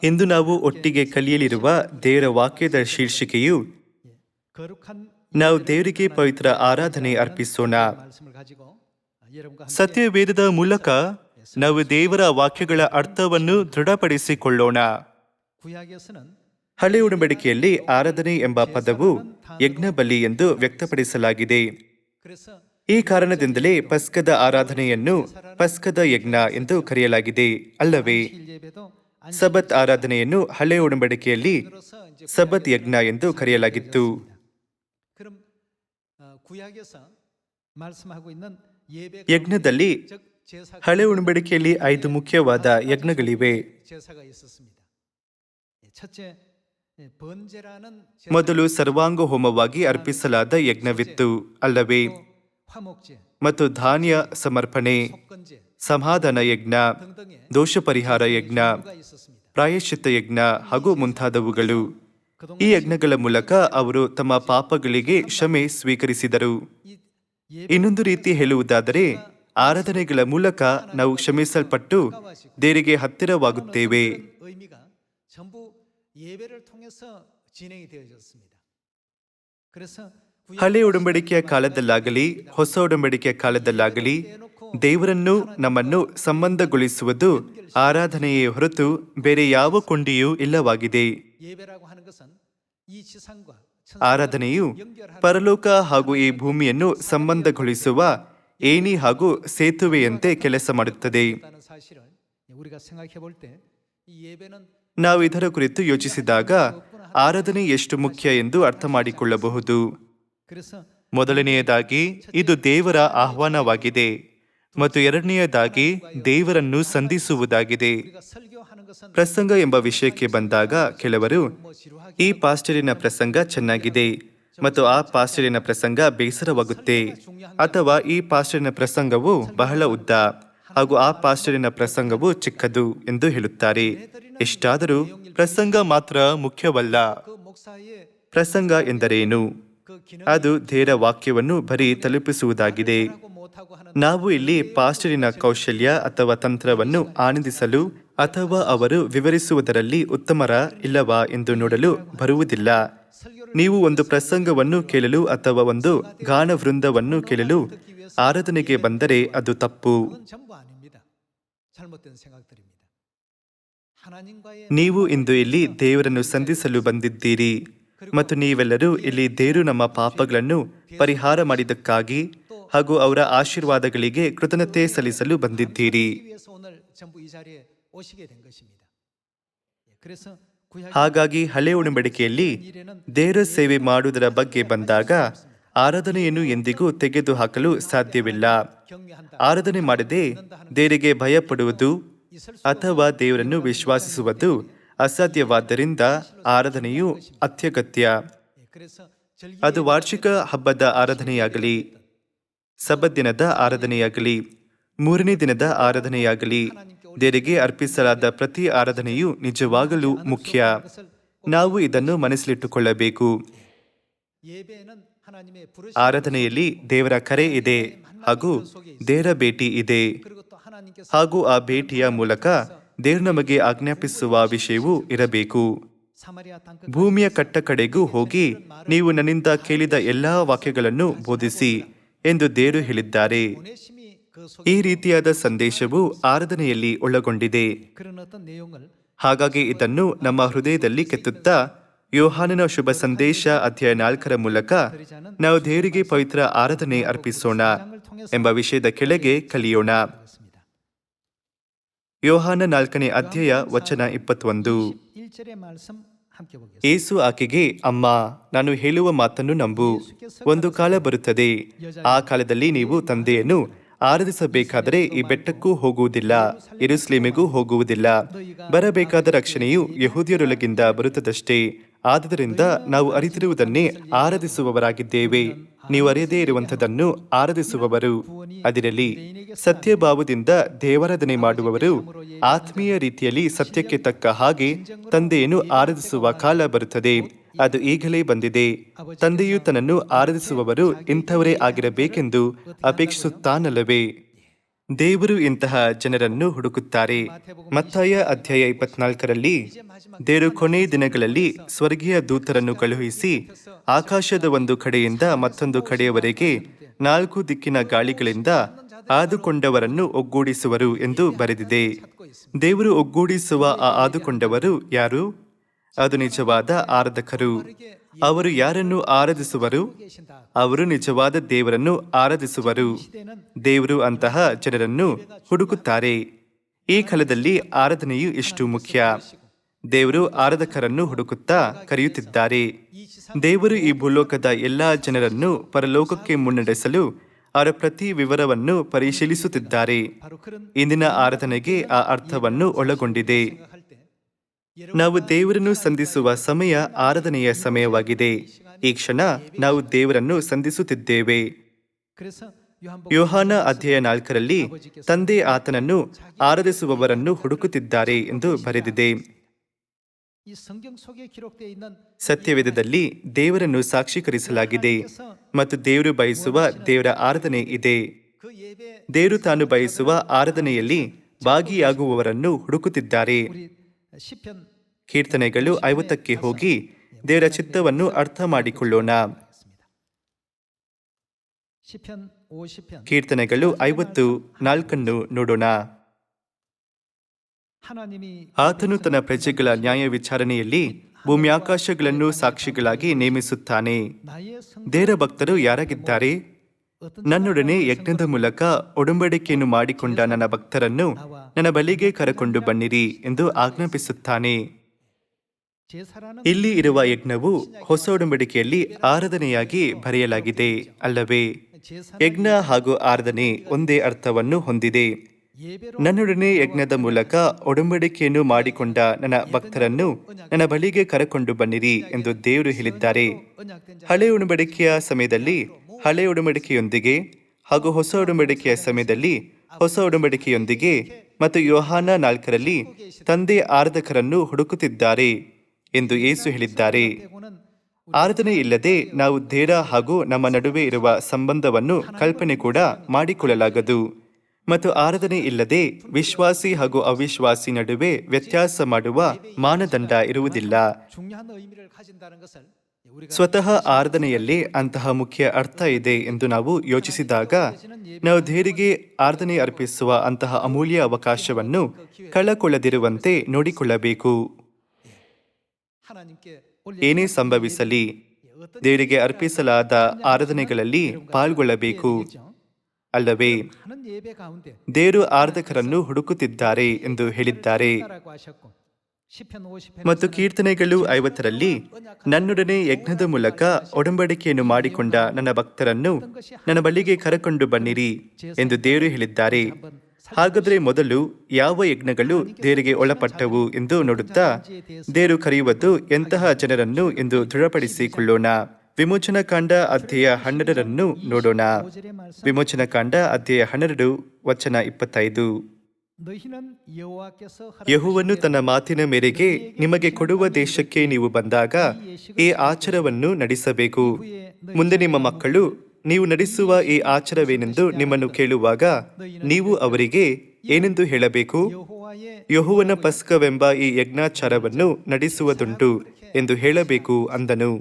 ಇಂದು ನಾವು ಒಟ್ಟಿಗೆ ಕಲಿಯಲಿರುವ ದೇವರ ವಾಕ್ಯದ ಶೀರ್ಷಿಕೆಯು ನಾವು ದೇವರಿಗೆ ಪವಿತ್ರ ಆರಾಧನೆ ಅರ್ಪಿಸೋಣ. ಸತ್ಯವೇದದ ಮೂಲಕ ನಾವು ದೇವರ ವಾಕ್ಯಗಳ ಅರ್ಥವನ್ನು ದೃಢಪಡಿಸಿಕೊಳ್ಳೋಣ. ಹಳೆ ಉಡಂಬಡಿಕೆಯಲ್ಲಿ ಆರಾಧನೆ ಎಂಬ ಪದವು ಯಜ್ಞಬಲಿ ಎಂದು ವ್ಯಕ್ತಪಡಿಸಲಾಗಿದೆ. ಈ ಕಾರಣದಿಂದಲೇ ಪಸ್ಕದ ಆರಾಧನೆಯನ್ನು ಪಸ್ಕದ ಯಜ್ಞ ಎಂದು ಕರೆಯಲಾಗಿದೆ ಅಲ್ಲವೇ? ಸಬತ್ ಆರಾಧನೆಯನ್ನು ಹಳೆ ಉಡಂಬಡಿಕೆಯಲ್ಲಿ ಸಬತ್ ಯಜ್ಞ ಎಂದು ಕರೆಯಲಾಗಿತ್ತು. ಯಜ್ಞದಲ್ಲಿ ಹಳೆ ಉಡಂಬಡಿಕೆಯಲ್ಲಿ 5 ಮುಖ್ಯವಾದ ಯಜ್ಞಗಳಿವೆ. ಮೊದಲು ಸರ್ವಾಂಗ ಹೋಮವಾಗಿ ಅರ್ಪಿಸಲಾದ ಯಜ್ಞವಿತ್ತು ಅಲ್ಲವೇ? ಮತ್ತು ಧಾನ್ಯ ಸಮರ್ಪಣೆ, ಸಮಾಧಾನ ಯಜ್ಞ, ದೋಷ ಪರಿಹಾರ ಯಜ್ಞ, ಪ್ರಾಯಶ್ಚಿತ್ತ ಯಜ್ಞ ಹಾಗೂ ಮುಂತಾದವುಗಳು. ಈ ಯಜ್ಞಗಳ ಮೂಲಕ ಅವರು ತಮ್ಮ ಪಾಪಗಳಿಗೆ ಕ್ಷಮೆ ಸ್ವೀಕರಿಸಿದರು. ಇನ್ನೊಂದು ರೀತಿ ಹೇಳುವುದಾದರೆ, ಆರಾಧನೆಗಳ ಮೂಲಕ ನಾವು ಕ್ಷಮಿಸಲ್ಪಟ್ಟು ದೇವರಿಗೆ ಹತ್ತಿರವಾಗುತ್ತೇವೆ. ಹಳೆ ಉಡಂಬಡಿಕೆಯ ಕಾಲದಲ್ಲಾಗಲಿ ಹೊಸ ಉಡಂಬಡಿಕೆಯ ಕಾಲದಲ್ಲಾಗಲಿ ದೇವರನ್ನು ನಮ್ಮನ್ನು ಸಂಬಂಧಗೊಳಿಸುವುದು ಆರಾಧನೆಯೇ ಹೊರತು ಬೇರೆ ಯಾವ ಕೊಂಡಿಯೂ ಇಲ್ಲವಾಗಿದೆ. ಆರಾಧನೆಯು ಪರಲೋಕ ಹಾಗೂ ಈ ಭೂಮಿಯನ್ನು ಸಂಬಂಧಗೊಳಿಸುವ ಏಣಿ ಹಾಗೂ ಸೇತುವೆಯಂತೆ ಕೆಲಸ ಮಾಡುತ್ತದೆ. ನಾವು ಇದರ ಕುರಿತು ಯೋಚಿಸಿದಾಗ ಆರಾಧನೆ ಎಷ್ಟು ಮುಖ್ಯ ಎಂದು ಅರ್ಥ ಮಾಡಿಕೊಳ್ಳಬಹುದು. ಮೊದಲನೆಯದಾಗಿ ಇದು ದೇವರ ಆಹ್ವಾನವಾಗಿದೆ ಮತ್ತು ಎರಡನೆಯದಾಗಿ ದೇವರನ್ನು ಸಂಧಿಸುವುದಾಗಿದೆ. ಪ್ರಸಂಗ ಎಂಬ ವಿಷಯಕ್ಕೆ ಬಂದಾಗ ಕೆಲವರು ಈ ಪಾಸ್ಟರಿನ ಪ್ರಸಂಗ ಚೆನ್ನಾಗಿದೆ ಮತ್ತು ಆ ಪಾಸ್ಟರಿನ ಪ್ರಸಂಗ ಬೇಸರವಾಗುತ್ತೆ, ಅಥವಾ ಈ ಪಾಸ್ಟರಿನ ಪ್ರಸಂಗವು ಬಹಳ ಉದ್ದ ಹಾಗೂ ಆ ಪಾಸ್ಟರಿನ ಪ್ರಸಂಗವು ಚಿಕ್ಕದು ಎಂದು ಹೇಳುತ್ತಾರೆ. ಎಷ್ಟಾದರೂ ಪ್ರಸಂಗ ಮಾತ್ರ ಮುಖ್ಯವಲ್ಲ. ಪ್ರಸಂಗ ಎಂದರೇನು? ಅದು ದೇವರ ವಾಕ್ಯವನ್ನು ಬರೀ ತಲುಪಿಸುವುದಾಗಿದೆ. ನಾವು ಇಲ್ಲಿ ಪಾಸ್ಟರಿನ ಕೌಶಲ್ಯ ಅಥವಾ ತಂತ್ರವನ್ನು ಆನಂದಿಸಲು ಅಥವಾ ಅವರು ವಿವರಿಸುವುದರಲ್ಲಿ ಉತ್ತಮರ ಇಲ್ಲವಾ ಎಂದು ನೋಡಲು ಬರುವುದಿಲ್ಲ. ನೀವು ಒಂದು ಪ್ರಸಂಗವನ್ನು ಕೇಳಲು ಅಥವಾ ಒಂದು ಗಾನ ವೃಂದವನ್ನು ಕೇಳಲು ಆರಾಧನೆಗೆ ಬಂದರೆ ಅದು ತಪ್ಪು. ನೀವು ಇಂದು ಇಲ್ಲಿ ದೇವರನ್ನು ಸಂಧಿಸಲು ಬಂದಿದ್ದೀರಿ ಮತ್ತು ನೀವೆಲ್ಲರೂ ಇಲ್ಲಿ ದೇವರು ನಮ್ಮ ಪಾಪಗಳನ್ನು ಪರಿಹಾರ ಮಾಡಿದ್ದಕ್ಕಾಗಿ ಹಾಗೂ ಅವರ ಆಶೀರ್ವಾದಗಳಿಗೆ ಕೃತಜ್ಞತೆ ಸಲ್ಲಿಸಲು ಬಂದಿದ್ದೀರಿ. ಹಾಗಾಗಿ ಹಳೆ ಉಡಂಬಡಿಕೆಯಲ್ಲಿ ದೇವರ ಸೇವೆ ಮಾಡುವುದರ ಬಗ್ಗೆ ಬಂದಾಗ ಆರಾಧನೆಯನ್ನು ಎಂದಿಗೂ ತೆಗೆದುಹಾಕಲು ಸಾಧ್ಯವಿಲ್ಲ. ಆರಾಧನೆ ಮಾಡದೆ ದೇವರಿಗೆ ಭಯಪಡುವುದು ಅಥವಾ ದೇವರನ್ನು ವಿಶ್ವಾಸಿಸುವುದು ಅಸಾಧ್ಯವಾದ್ದರಿಂದ ಆರಾಧನೆಯು ಅತ್ಯಗತ್ಯ. ಅದು ವಾರ್ಷಿಕ ಹಬ್ಬದ ಆರಾಧನೆಯಾಗಲಿ, ಸಬ್ಬತ್ ದಿನದ ಆರಾಧನೆಯಾಗಲಿ, 3ನೇ ದಿನದ ಆರಾಧನೆಯಾಗಲಿ, ದೇವರಿಗೆ ಅರ್ಪಿಸಲಾದ ಪ್ರತಿ ಆರಾಧನೆಯು ನಿಜವಾಗಲೂ ಮುಖ್ಯ. ನಾವು ಇದನ್ನು ಮನಸ್ಸಲ್ಲಿಟ್ಟುಕೊಳ್ಳಬೇಕು. ಆರಾಧನೆಯಲ್ಲಿ ದೇವರ ಕರೆ ಇದೆ ಹಾಗೂ ದೇವರ ಭೇಟಿ ಇದೆ, ಹಾಗೂ ಆ ಭೇಟಿಯ ಮೂಲಕ ದೇವರು ನಮಗೆ ಆಜ್ಞಾಪಿಸುವ ವಿಷಯವೂ ಇರಬೇಕು. ಭೂಮಿಯ ಕಟ್ಟ ಕಡೆಗೂ ಹೋಗಿ ನೀವು ನನ್ನಿಂದ ಕೇಳಿದ ಎಲ್ಲಾ ವಾಕ್ಯಗಳನ್ನು ಬೋಧಿಸಿ ಎಂದು ದೇವರು ಹೇಳಿದ್ದಾರೆ. ಈ ರೀತಿಯಾದ ಸಂದೇಶವು ಆರಾಧನೆಯಲ್ಲಿ ಒಳಗೊಂಡಿದೆ. ಹಾಗಾಗಿ ಇದನ್ನು ನಮ್ಮ ಹೃದಯದಲ್ಲಿ ಕೆತ್ತುತ್ತಾ ಯೋಹಾನನ ಶುಭ ಸಂದೇಶ ಅಧ್ಯಾಯ 4 ಮೂಲಕ ನಾವು ದೇವರಿಗೆ ಪವಿತ್ರ ಆರಾಧನೆ ಅರ್ಪಿಸೋಣ ಎಂಬ ವಿಷಯದ ಕೆಳಗೆ ಕಲಿಯೋಣ. ಯೋಹಾನ 4ನೇ ಅಧ್ಯಾಯ ವಚನ 21. ಯೇಸು ಆಕೆಗೆ, ಅಮ್ಮ, ನಾನು ಹೇಳುವ ಮಾತನ್ನು ನಂಬು. ಒಂದು ಕಾಲ ಬರುತ್ತದೆ, ಆ ಕಾಲದಲ್ಲಿ ನೀವು ತಂದೆಯನ್ನು ಆರಾಧಿಸಬೇಕಾದರೆ ಈ ಬೆಟ್ಟಕ್ಕೂ ಹೋಗುವುದಿಲ್ಲ, ಯೆರೂಸಲೇಮಿಗೂ ಹೋಗುವುದಿಲ್ಲ. ಬರಬೇಕಾದ ರಕ್ಷಣೆಯು ಯೆಹೂದ್ಯರೊಳಗಿಂದ ಬರುತ್ತದಷ್ಟೇ. ಆದುದರಿಂದ ನಾವು ಅರಿತಿರುವುದನ್ನೇ ಆರಾಧಿಸುವವರಾಗಿದ್ದೇವೆ, ನೀವು ಅರಿಯದೇ ಇರುವಂಥದ್ದನ್ನು ಆರಾಧಿಸುವವರು. ಅದಿರಲಿ, ಸತ್ಯಭಾವದಿಂದ ದೇವಾರಾಧನೆ ಮಾಡುವವರು ಆತ್ಮೀಯ ರೀತಿಯಲ್ಲಿ ಸತ್ಯಕ್ಕೆ ತಕ್ಕ ಹಾಗೆ ತಂದೆಯನ್ನು ಆರಾಧಿಸುವ ಕಾಲ ಬರುತ್ತದೆ. ಅದು ಈಗಲೇ ಬಂದಿದೆ. ತಂದೆಯು ತನ್ನನ್ನು ಆರಾಧಿಸುವವರು ಇಂಥವರೇ ಆಗಿರಬೇಕೆಂದು ಅಪೇಕ್ಷಿಸುತ್ತಾನಲ್ಲವೇ? ದೇವರು ಇಂತಹ ಜನರನ್ನು ಹುಡುಕುತ್ತಾರೆ. ಮತ್ತಾಯ ಅಧ್ಯಾಯ 24ರಲ್ಲಿ ದೇವರು ಕೊನೆಯ ದಿನಗಳಲ್ಲಿ ಸ್ವರ್ಗೀಯ ದೂತರನ್ನು ಕಳುಹಿಸಿ ಆಕಾಶದ ಒಂದು ಕಡೆಯಿಂದ ಮತ್ತೊಂದು ಕಡೆಯವರೆಗೆ 4 ದಿಕ್ಕಿನ ಗಾಳಿಗಳಿಂದ ಆದುಕೊಂಡವರನ್ನು ಒಗ್ಗೂಡಿಸುವರು ಎಂದು ಬರೆದಿದೆ. ದೇವರು ಒಗ್ಗೂಡಿಸುವ ಆ ಆದುಕೊಂಡವರು ಯಾರು? ಅದು ನಿಜವಾದ ಆರಾಧಕರು. ಅವರು ಯಾರನ್ನು ಆರಾಧಿಸುವರು? ಅವರು ನಿಜವಾದ ದೇವರನ್ನು ಆರಾಧಿಸುವರು. ದೇವರು ಅಂತಹ ಜನರನ್ನು ಹುಡುಕುತ್ತಾರೆ. ಈ ಕಾಲದಲ್ಲಿ ಆರಾಧನೆಯು ಎಷ್ಟು ಮುಖ್ಯ. ದೇವರು ಆರಾಧಕರನ್ನು ಹುಡುಕುತ್ತಾ ಕರೆಯುತ್ತಿದ್ದಾರೆ. ದೇವರು ಈ ಭೂಲೋಕದ ಎಲ್ಲಾ ಜನರನ್ನು ಪರಲೋಕಕ್ಕೆ ಮುನ್ನಡೆಸಲು ಅವರ ಪ್ರತಿ ವಿವರವನ್ನು ಪರಿಶೀಲಿಸುತ್ತಿದ್ದಾರೆ. ಇಂದಿನ ಆರಾಧನೆಗೆ ಆ ಅರ್ಥವನ್ನು ಒಳಗೊಂಡಿದೆ. ನಾವು ದೇವರನ್ನು ಸಂಧಿಸುವ ಸಮಯ ಆರಾಧನೆಯ ಸಮಯವಾಗಿದೆ. ಈ ಕ್ಷಣ ನಾವು ದೇವರನ್ನು ಸಂಧಿಸುತ್ತಿದ್ದೇವೆ. ಯೋಹಾನ ಅಧ್ಯಾಯ 4ರಲ್ಲಿ ತಂದೆ ಆತನನ್ನು ಆರಾಧಿಸುವವರನ್ನು ಹುಡುಕುತ್ತಿದ್ದಾರೆ ಎಂದು ಬರೆದಿದೆ. ಸತ್ಯವೇದದಲ್ಲಿ ದೇವರನ್ನು ಸಾಕ್ಷೀಕರಿಸಲಾಗಿದೆ ಮತ್ತು ದೇವರು ಬಯಸುವ ದೇವರ ಆರಾಧನೆ ಇದೆ. ದೇವರು ತಾನು ಬಯಸುವ ಆರಾಧನೆಯಲ್ಲಿ ಭಾಗಿಯಾಗುವವರನ್ನು ಹುಡುಕುತ್ತಿದ್ದಾರೆ. ಕೀರ್ತನೆಗಳು 50ಕ್ಕೆ ಹೋಗಿ ದೇವರ ಚಿತ್ತವನ್ನು ಅರ್ಥ ಮಾಡಿಕೊಳ್ಳೋಣ. ಕೀರ್ತನೆಗಳು 54 ನೋಡೋಣ. ಆತನು ತನ್ನ ಪ್ರಜೆಗಳ ನ್ಯಾಯ ವಿಚಾರಣೆಯಲ್ಲಿ ಭೂಮ್ಯಾಕಾಶಗಳನ್ನು ಸಾಕ್ಷಿಗಳಾಗಿ ನೇಮಿಸುತ್ತಾನೆ. ದೇವರ ಭಕ್ತರು ಯಾರಾಗಿದ್ದಾರೆ? ನನ್ನೊಡನೆ ಯಜ್ಞದ ಮೂಲಕ ಒಡಂಬಡಿಕೆಯನ್ನು ಮಾಡಿಕೊಂಡ ನನ್ನ ಭಕ್ತರನ್ನು ನನ್ನ ಬಳಿಗೆ ಕರೆಕೊಂಡು ಬನ್ನಿರಿ ಎಂದು ಆಜ್ಞಾಪಿಸುತ್ತಾನೆ. ಇಲ್ಲಿ ಇರುವ ಯಜ್ಞವು ಹೊಸ ಒಡಂಬಡಿಕೆಯಲ್ಲಿ ಆರಾಧನೆಯಾಗಿ ಬರೆಯಲಾಗಿದೆ ಅಲ್ಲವೇ? ಯಜ್ಞ ಹಾಗೂ ಆರಾಧನೆ ಒಂದೇ ಅರ್ಥವನ್ನು ಹೊಂದಿದೆ. ನನ್ನೊಡನೆ ಯಜ್ಞದ ಮೂಲಕ ಒಡಂಬಡಿಕೆಯನ್ನು ಮಾಡಿಕೊಂಡ ನನ್ನ ಭಕ್ತರನ್ನು ನನ್ನ ಬಳಿಗೆ ಕರೆಕೊಂಡು ಬನ್ನಿರಿ ಎಂದು ದೇವರು ಹೇಳಿದ್ದಾರೆ. ಹಳೆ ಒಡಂಬಡಿಕೆಯ ಸಮಯದಲ್ಲಿ ಹಳೆ ಒಡಂಬಡಿಕೆಯೊಂದಿಗೆ ಹಾಗೂ ಹೊಸ ಒಡಂಬಡಿಕೆಯ ಸಮಯದಲ್ಲಿ ಹೊಸ ಒಡಂಬಡಿಕೆಯೊಂದಿಗೆ ಮತ್ತು ಯೋಹಾನ 4ರಲ್ಲಿ ತಂದೆ ಆರಾಧಕರನ್ನು ಹುಡುಕುತ್ತಿದ್ದಾರೆ ಎಂದು ಯೇಸು ಹೇಳಿದ್ದಾರೆ. ಆರಾಧನೆ ಇಲ್ಲದೆ ನಾವು ದೇವರ ಹಾಗೂ ನಮ್ಮ ನಡುವೆ ಇರುವ ಸಂಬಂಧವನ್ನು ಕಲ್ಪನೆ ಕೂಡ ಮಾಡಿಕೊಳ್ಳಲಾಗದು. ಮತ್ತು ಆರಾಧನೆ ಇಲ್ಲದೆ ವಿಶ್ವಾಸಿ ಹಾಗೂ ಅವಿಶ್ವಾಸಿ ನಡುವೆ ವ್ಯತ್ಯಾಸ ಮಾಡುವ ಮಾನದಂಡ ಇರುವುದಿಲ್ಲ. ಸ್ವತಃ ಆರಾಧನೆಯಲ್ಲೇ ಅಂತಹ ಮುಖ್ಯ ಅರ್ಥ ಇದೆ ಎಂದು ನಾವು ಯೋಚಿಸಿದಾಗ ನಾವು ದೇವರಿಗೆ ಆರಾಧನೆ ಅರ್ಪಿಸುವ ಅಂತಹ ಅಮೂಲ್ಯ ಅವಕಾಶವನ್ನು ಕಳಕೊಳ್ಳದಿರುವಂತೆ ನೋಡಿಕೊಳ್ಳಬೇಕು. ಏನೇ ಸಂಭವಿಸಲಿ ದೇವರಿಗೆ ಅರ್ಪಿಸಲಾದ ಆರಾಧನೆಗಳಲ್ಲಿ ಪಾಲ್ಗೊಳ್ಳಬೇಕು ಅಲ್ಲವೇ? ದೇವರು ಆರಾಧಕರನ್ನು ಹುಡುಕುತ್ತಿದ್ದಾರೆ ಎಂದು ಹೇಳಿದ್ದಾರೆ. ಮತ್ತು ಕೀರ್ತನೆಗಳು 50ರಲ್ಲಿ ನನ್ನೊಡನೆ ಯಜ್ಞದ ಮೂಲಕ ಒಡಂಬಡಿಕೆಯನ್ನು ಮಾಡಿಕೊಂಡ ನನ್ನ ಭಕ್ತರನ್ನು ನನ್ನ ಬಳಿಗೆ ಕರೆಕೊಂಡು ಬನ್ನಿರಿ ಎಂದು ದೇವರು ಹೇಳಿದ್ದಾರೆ. ಹಾಗಾದರೆ ಮೊದಲು ಯಾವ ಯಜ್ಞಗಳು ದೇವರಿಗೆ ಒಳಪಟ್ಟವು ಎಂದು ನೋಡುತ್ತಾ ದೇವರು ಕರೆಯುವುದು ಎಂತಹ ಜನರನ್ನು ಎಂದು ದೃಢಪಡಿಸಿಕೊಳ್ಳೋಣ. ವಿಮೋಚನಕಾಂಡ ಅಧ್ಯಾಯ 12 ನೋಡೋಣ. ವಿಮೋಚನಕಾಂಡ ಅಧ್ಯಾಯ 12 ವಚನ 25. ಯೆಹೋವನು ತನ್ನ ಮಾತಿನ ಮೇರೆಗೆ ನಿಮಗೆ ಕೊಡುವ ದೇಶಕ್ಕೆ ನೀವು ಬಂದಾಗ ಈ ಆಚಾರವನ್ನು ನಡೆಸಬೇಕು. ಮುಂದೆ ನಿಮ್ಮ ಮಕ್ಕಳು ನೀವು ನಡೆಸುವ ಈ ಆಚಾರವೇನೆಂದು ನಿಮ್ಮನ್ನು ಕೇಳುವಾಗ ನೀವು ಅವರಿಗೆ ಏನೆಂದು ಹೇಳಬೇಕು? ಯೆಹೋವನ ಪಸ್ಕವೆಂಬ ಈ ಯಜ್ಞಾಚಾರವನ್ನು ನಡೆಸುವುದುಂಟು ಎಂದು ಹೇಳಬೇಕು ಅಂದನು.